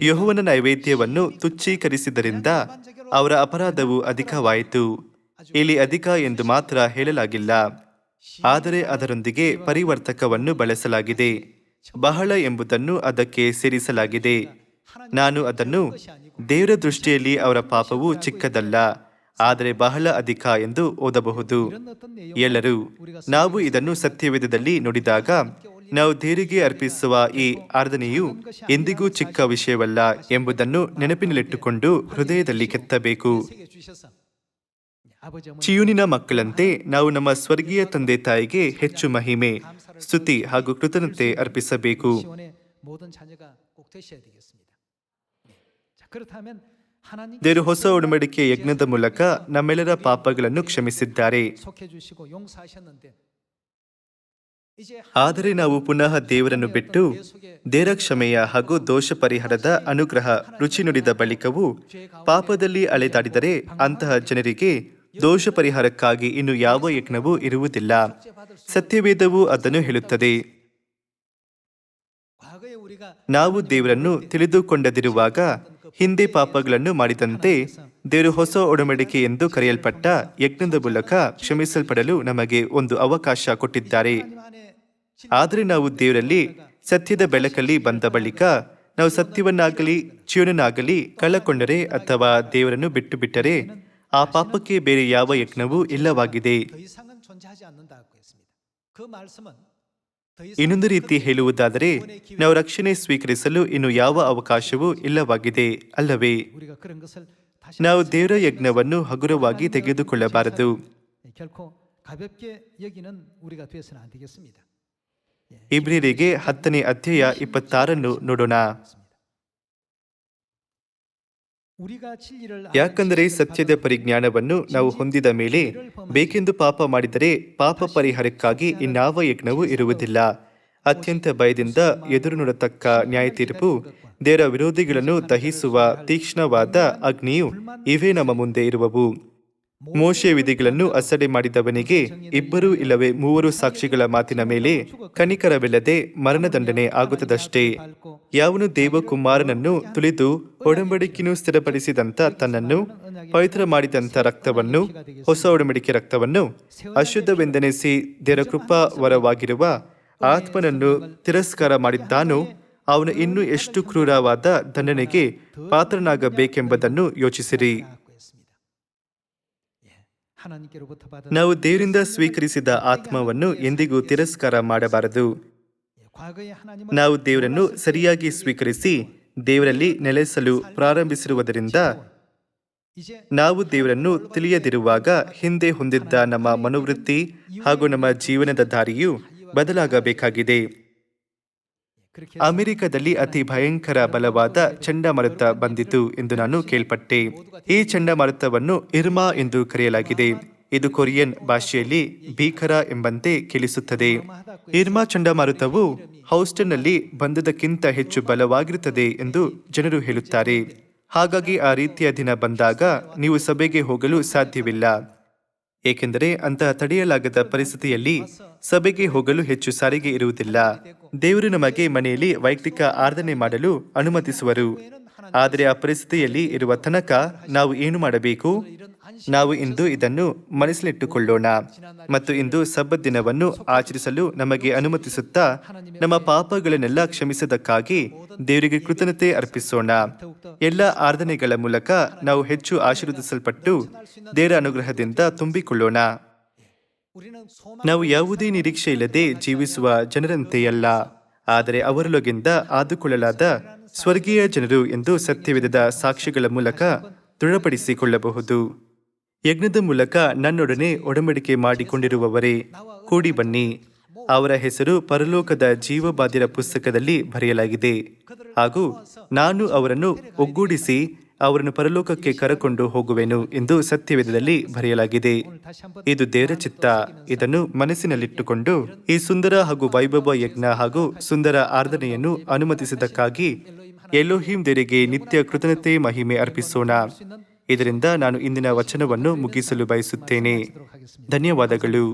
ಯೆಹೋವನ ನೈವೇದ್ಯವನ್ನು ತುಚ್ಛೀಕರಿಸಿದ್ದರಿಂದ ಅವರ ಅಪರಾಧವು ಅಧಿಕವಾಯಿತು. ಇಲ್ಲಿ ಅಧಿಕ ಎಂದು ಮಾತ್ರ ಹೇಳಲಾಗಿಲ್ಲ, ಆದರೆ ಅದರೊಂದಿಗೆ ಪರಿವರ್ತಕವನ್ನು ಬಳಸಲಾಗಿದೆ. ಬಹಳ ಎಂಬುದನ್ನು ಅದಕ್ಕೆ ಸೇರಿಸಲಾಗಿದೆ. ನಾನು ಅದನ್ನು ದೇವರ ದೃಷ್ಟಿಯಲ್ಲಿ ಅವರ ಪಾಪವು ಚಿಕ್ಕದಲ್ಲ, ಆದರೆ ಬಹಳ ಅಧಿಕ ಎಂದು ಓದಬಹುದು. ಎಲ್ಲರೂ ನಾವು ಇದನ್ನು ಸತ್ಯವೇದದಲ್ಲಿ ನೋಡಿದಾಗ ನಾವು ದೇವರಿಗೆ ಅರ್ಪಿಸುವ ಈ ಆರಾಧನೆಯು ಎಂದಿಗೂ ಚಿಕ್ಕ ವಿಷಯವಲ್ಲ ಎಂಬುದನ್ನು ನೆನಪಿನಲ್ಲಿಟ್ಟುಕೊಂಡು ಹೃದಯದಲ್ಲಿ ಕೆತ್ತಬೇಕು. ಚಿಯೂನಿನ ಮಕ್ಕಳಂತೆ ನಾವು ನಮ್ಮ ಸ್ವರ್ಗೀಯ ತಂದೆ ತಾಯಿಗೆ ಹೆಚ್ಚು ಮಹಿಮೆ, ಸ್ತುತಿ ಹಾಗೂ ಕೃತಜ್ಞತೆ ಅರ್ಪಿಸಬೇಕು. ದೇವರು ಹೊಸ ಒಡಂಬಡಿಕೆ ಯಜ್ಞದ ಮೂಲಕ ನಮ್ಮೆಲ್ಲರ ಪಾಪಗಳನ್ನು ಕ್ಷಮಿಸಿದ್ದಾರೆ. ಆದರೆ ನಾವು ಪುನಃ ದೇವರನ್ನು ಬಿಟ್ಟು ದೇವರ ಕ್ಷಮೆಯ ಹಾಗೂ ದೋಷ ಪರಿಹಾರದ ಅನುಗ್ರಹ ರುಚಿ ನುಡಿದ ಬಳಿಕವೂ ಪಾಪದಲ್ಲಿ ಅಲೆದಾಡಿದರೆ ಅಂತಹ ಜನರಿಗೆ ದೋಷ ಪರಿಹಾರಕ್ಕಾಗಿ ಇನ್ನು ಯಾವ ಯಜ್ಞವೂ ಇರುವುದಿಲ್ಲ. ಸತ್ಯವೇದವು ಅದನ್ನು ಹೇಳುತ್ತದೆ. ನಾವು ದೇವರನ್ನು ತಿಳಿದುಕೊಂಡದಿರುವಾಗ ಹಿಂದೆ ಪಾಪಗಳನ್ನು ಮಾಡಿದಂತೆ ದೇವರು ಹೊಸ ಒಡಂಬಡಿಕೆ ಎಂದು ಕರೆಯಲ್ಪಟ್ಟ ಯಜ್ಞದ ಮೂಲಕ ಕ್ಷಮಿಸಲ್ಪಡಲು ನಮಗೆ ಒಂದು ಅವಕಾಶ ಕೊಟ್ಟಿದ್ದಾರೆ. ಆದರೆ ನಾವು ದೇವರಲ್ಲಿ ಸತ್ಯದ ಬೆಳಕಲ್ಲಿ ಬಂದ ಬಳಿಕ ನಾವು ಸತ್ಯವನ್ನಾಗಲಿ ಜೀವನನಾಗಲಿ ಕಳಕೊಂಡರೆ ಅಥವಾ ದೇವರನ್ನು ಬಿಟ್ಟು ಬಿಟ್ಟರೆ ಆ ಪಾಪಕ್ಕೆ ಬೇರೆ ಯಾವ ಯಜ್ಞವೂ ಇಲ್ಲವಾಗಿದೆ. ಇನ್ನೊಂದು ರೀತಿ ಹೇಳುವುದಾದರೆ ನಾವು ರಕ್ಷಣೆ ಸ್ವೀಕರಿಸಲು ಇನ್ನು ಯಾವ ಅವಕಾಶವೂ ಇಲ್ಲವಾಗಿದೆ, ಅಲ್ಲವೇ? ನಾವು ದೇವರ ಯಜ್ಞವನ್ನು ಹಗುರವಾಗಿ ತೆಗೆದುಕೊಳ್ಳಬಾರದು. ಇಬ್ರಿಯರಿಗೆ 10ನೇ ಅಧ್ಯಾಯ 26 ನೋಡೋಣ. ಯಾಕಂದರೆ ಸತ್ಯದ ಪರಿಜ್ಞಾನವನ್ನು ನಾವು ಹೊಂದಿದ ಮೇಲೆ ಬೇಕೆಂದು ಪಾಪ ಮಾಡಿದರೆ ಪಾಪ ಪರಿಹಾರಕ್ಕಾಗಿ ಇನ್ನಾವ ಯಜ್ಞವೂ ಇರುವುದಿಲ್ಲ. ಅತ್ಯಂತ ಭಯದಿಂದ ಎದುರು ನೋಡತಕ್ಕ ನ್ಯಾಯ ತೀರ್ಪು, ದೇವರ ವಿರೋಧಿಗಳನ್ನು ದಹಿಸುವ ತೀಕ್ಷ್ಣವಾದ ಅಗ್ನಿಯು ಇವೇ ನಮ್ಮ ಮುಂದೆ ಇರುವವು. ಮೋಶೆಯ ವಿಧಿಗಳನ್ನು ಅಸಡೆ ಮಾಡಿದವನಿಗೆ 2 ಇಲ್ಲವೇ 3 ಸಾಕ್ಷಿಗಳ ಮಾತಿನ ಮೇಲೆ ಕನಿಕರವಿಲ್ಲದೆ ಮರಣದಂಡನೆ ಆಗುತ್ತದಷ್ಟೇ. ಯಾವನು ದೇವಕುಮಾರನನ್ನು ತುಳಿದು ಒಡಂಬಡಿಕೆಯನ್ನು ಸ್ಥಿರಪಡಿಸಿದಂಥ ತನ್ನನ್ನು ಪವಿತ್ರ ಮಾಡಿದಂಥ ರಕ್ತವನ್ನು, ಹೊಸ ಒಡಂಬಡಿಕೆ ರಕ್ತವನ್ನು ಅಶುದ್ಧವೆಂದೆನಿಸಿ ದೇವರ ಕೃಪಾವರವಾಗಿರುವ ಆತ್ಮನನ್ನು ತಿರಸ್ಕಾರ ಮಾಡಿದ್ದಾನೋ ಅವನು ಇನ್ನೂ ಎಷ್ಟು ಕ್ರೂರವಾದ ದಂಡನೆಗೆ ಪಾತ್ರನಾಗಬೇಕೆಂಬುದನ್ನು ಯೋಚಿಸಿರಿ. ನಾವು ದೇವರಿಂದ ಸ್ವೀಕರಿಸಿದ ಆತ್ಮವನ್ನು ಎಂದಿಗೂ ತಿರಸ್ಕಾರ ಮಾಡಬಾರದು. ನಾವು ದೇವರನ್ನು ಸರಿಯಾಗಿ ಸ್ವೀಕರಿಸಿ ದೇವರಲ್ಲಿ ನೆಲೆಸಲು ಪ್ರಾರಂಭಿಸಿರುವುದರಿಂದ ನಾವು ದೇವರನ್ನು ತಿಳಿಯದಿರುವಾಗ ಹಿಂದೆ ಹೊಂದಿದ್ದ ನಮ್ಮ ಮನೋವೃತ್ತಿ ಹಾಗೂ ನಮ್ಮ ಜೀವನದ ದಾರಿಯು ಬದಲಾಗಬೇಕಾಗಿದೆ. ಅಮೆರಿಕದಲ್ಲಿ ಅತಿ ಭಯಂಕರ ಬಲವಾದ ಚಂಡಮಾರುತ ಬಂದಿತು ಎಂದು ನಾನು ಕೇಳ್ಪಟ್ಟೆ. ಈ ಚಂಡಮಾರುತವನ್ನು ಇರ್ಮಾ ಎಂದು ಕರೆಯಲಾಗಿದೆ. ಇದು ಕೊರಿಯನ್ ಭಾಷೆಯಲ್ಲಿ ಭೀಕರ ಎಂಬಂತೆ ಕೇಳಿಸುತ್ತದೆ. ಇರ್ಮಾ ಚಂಡಮಾರುತವು ಹೌಸ್ಟನ್ನಲ್ಲಿ ಬಂದದಕ್ಕಿಂತ ಹೆಚ್ಚು ಬಲವಾಗಿರುತ್ತದೆ ಎಂದು ಜನರು ಹೇಳುತ್ತಾರೆ. ಹಾಗಾಗಿ ಆ ರೀತಿಯ ದಿನ ಬಂದಾಗ ನೀವು ಸಭೆಗೆ ಹೋಗಲು ಸಾಧ್ಯವಿಲ್ಲ. ಏಕೆಂದರೆ ಅಂತಹ ತಡೆಯಲಾಗದ ಪರಿಸ್ಥಿತಿಯಲ್ಲಿ ಸಭೆಗೆ ಹೋಗಲು ಹೆಚ್ಚು ಸಾರಿಗೆ ಇರುವುದಿಲ್ಲ. ದೇವರು ನಮಗೆ ಮನೆಯಲ್ಲಿ ವೈಯಕ್ತಿಕ ಆರಾಧನೆ ಮಾಡಲು ಅನುಮತಿಸುವರು. ಆದರೆ ಆ ಪರಿಸ್ಥಿತಿಯಲ್ಲಿ ಇರುವ ತನಕ ನಾವು ಏನು ಮಾಡಬೇಕು? ನಾವು ಇಂದು ಇದನ್ನು ಮನಸ್ಸಿನಲ್ಲಿಟ್ಟುಕೊಳ್ಳೋಣ ಮತ್ತು ಇಂದು ಸಬ್ಬತ್ ದಿನವನ್ನು ಆಚರಿಸಲು ನಮಗೆ ಅನುಮತಿಸುತ್ತಾ ನಮ್ಮ ಪಾಪಗಳನ್ನೆಲ್ಲ ಕ್ಷಮಿಸದಕ್ಕಾಗಿ ದೇವರಿಗೆ ಕೃತಜ್ಞತೆ ಅರ್ಪಿಸೋಣ. ಎಲ್ಲ ಆರಾಧನೆಗಳ ಮೂಲಕ ನಾವು ಹೆಚ್ಚು ಆಶೀರ್ವದಿಸಲ್ಪಟ್ಟು ದೇವರ ಅನುಗ್ರಹದಿಂದ ತುಂಬಿಕೊಳ್ಳೋಣ. ನಾವು ಯಾವುದೇ ನಿರೀಕ್ಷೆ ಇಲ್ಲದೆ ಜೀವಿಸುವ ಜನರಂತೆಯಲ್ಲ, ಆದರೆ ಅವರೊಳಗಿಂದ ಆದುಕೊಳ್ಳಲಾದ ಸ್ವರ್ಗೀಯ ಜನರು ಎಂದು ಸತ್ಯವೇದದ ಸಾಕ್ಷಿಗಳ ಮೂಲಕ ದೃಢಪಡಿಸಿಕೊಳ್ಳಬಹುದು. ಯಜ್ಞದ ಮೂಲಕ ನನ್ನೊಡನೆ ಒಡಂಬಡಿಕೆ ಮಾಡಿಕೊಂಡಿರುವವರೇ, ಕೂಡಿ ಬನ್ನಿ. ಅವರ ಹೆಸರು ಪರಲೋಕದ ಜೀವಬಾಧ್ಯರ ಪುಸ್ತಕದಲ್ಲಿ ಬರೆಯಲಾಗಿದೆ ಹಾಗೂ ನಾನು ಅವರನ್ನು ಒಗ್ಗೂಡಿಸಿ ಅವರನ್ನು ಪರಲೋಕಕ್ಕೆ ಕರೆಕೊಂಡು ಹೋಗುವೆನು ಎಂದು ಸತ್ಯವೇದದಲ್ಲಿ ಬರೆಯಲಾಗಿದೆ. ಇದು ದೇವರ ಚಿತ್ತ. ಇದನ್ನು ಮನಸ್ಸಿನಲ್ಲಿಟ್ಟುಕೊಂಡು ಈ ಸುಂದರ ಹಾಗೂ ವೈಭವ ಯಜ್ಞ ಹಾಗೂ ಸುಂದರ ಆರಾಧನೆಯನ್ನು ಅನುಮತಿಸಿದ್ದಕ್ಕಾಗಿ ಎಲೋಹಿಂ ದೇವರಿಗೆ ನಿತ್ಯ ಕೃತಜ್ಞತೆ ಮಹಿಮೆ ಅರ್ಪಿಸೋಣ. ಇದರಿಂದ ನಾನು ಇಂದಿನ ವಚನವನ್ನು ಮುಗಿಸಲು ಬಯಸುತ್ತೇನೆ. ಧನ್ಯವಾದಗಳು.